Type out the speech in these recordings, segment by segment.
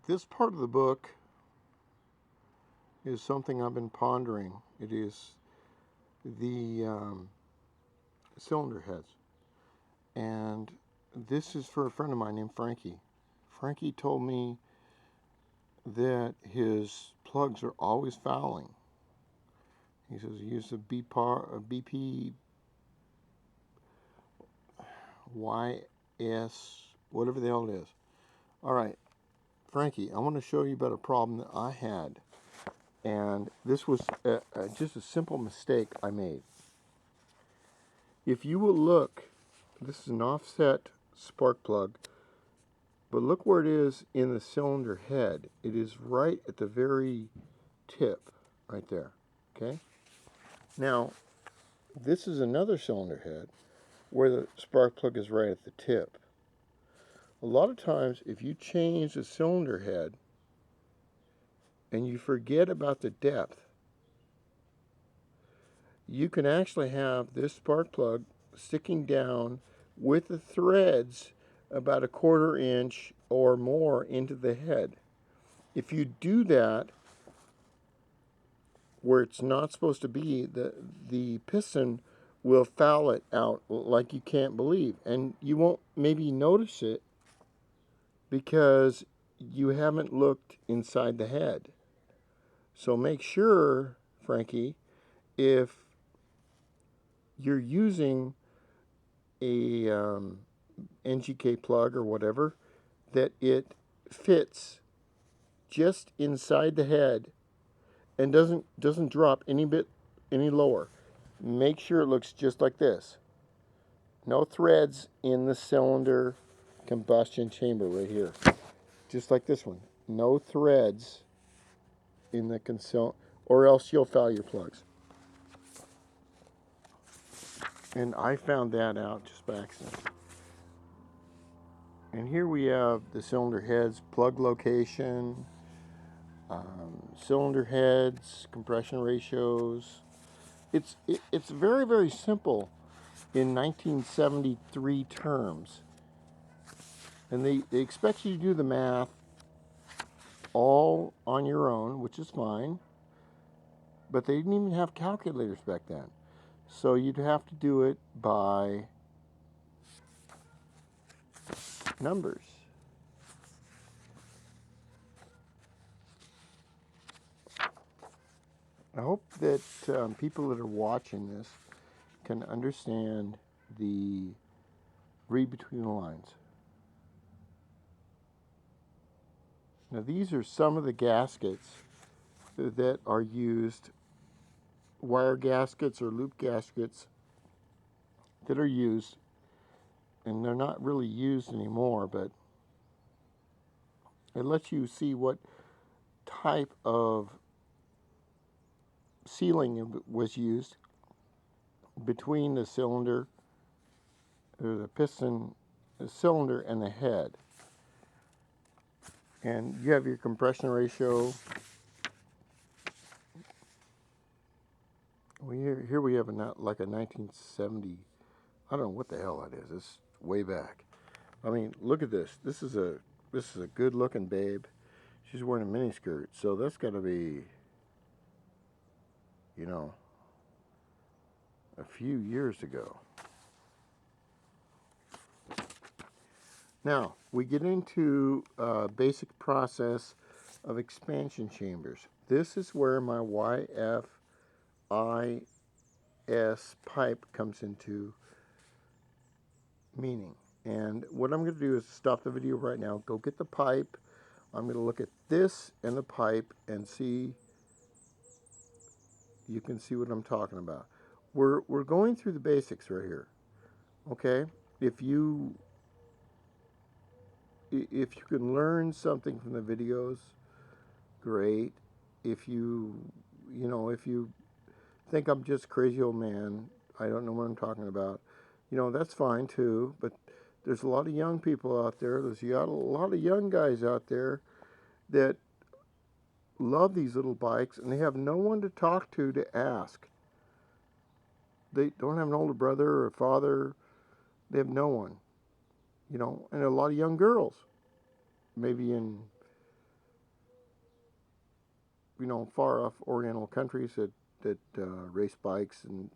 This part of the book is something I've been pondering. It is the cylinder heads. And this is for a friend of mine named Frankie. Frankie told me that his plugs are always fouling. He says he used a BP YS, whatever the hell it is. All right, Frankie, I want to show you about a problem that I had. And this was just a simple mistake I made. If you will look, this is an offset spark plug, but look where it is in the cylinder head. It is right at the very tip, right there, okay? Now, this is another cylinder head where the spark plug is right at the tip. A lot of times, if you change the cylinder head and you forget about the depth, you can actually have this spark plug sticking down with the threads about a 1/4 inch or more into the head. If you do that where it's not supposed to be, the piston will foul it out like you can't believe. And you won't maybe notice it because you haven't looked inside the head. So make sure, Frankie, if you're using a NGK plug or whatever, that it fits just inside the head and doesn't drop any lower. Make sure it looks just like this. No threads in the cylinder combustion chamber right here. Just like this one. No threads in the or else you'll foul your plugs. And I found that out just by accident. And here we have the cylinder heads, plug location, cylinder heads, compression ratios. It's very, very simple in 1973 terms. And they expect you to do the math all on your own, which is fine. But they didn't even have calculators back then. So you'd have to do it by numbers. I hope that people that are watching this can understand the read between the lines. Now these are some of the gaskets that are used, wire gaskets or loop gaskets that are used, and they're not really used anymore, but it lets you see what type of sealing was used between the cylinder, or the piston, the cylinder, and the head. And you have your compression ratio. Well, here we have like a 1970. I don't know what the hell that is. It's way back. I mean, look at this. This is a good-looking babe. She's wearing a miniskirt, so that's got to be, you know, a few years ago. Now, we get into a basic process of expansion chambers. This is where my YFIS pipe comes into meaning. And what I'm going to do is stop the video right now, go get the pipe. I'm going to look at this and the pipe and see, you can see what I'm talking about. We're going through the basics right here. Okay? If you can learn something from the videos, great. If you think I'm just a crazy old man, I don't know what I'm talking about, that's fine too. But there's a lot of young people out there. There's a lot of young guys out there that love these little bikes, and they have no one to talk to ask. They don't have an older brother or a father. They have no one. And a lot of young girls, maybe in far off Oriental countries that race bikes, and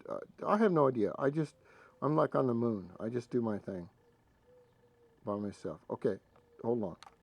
I have no idea. I'm like on the moon. I just do my thing by myself. Okay, hold on.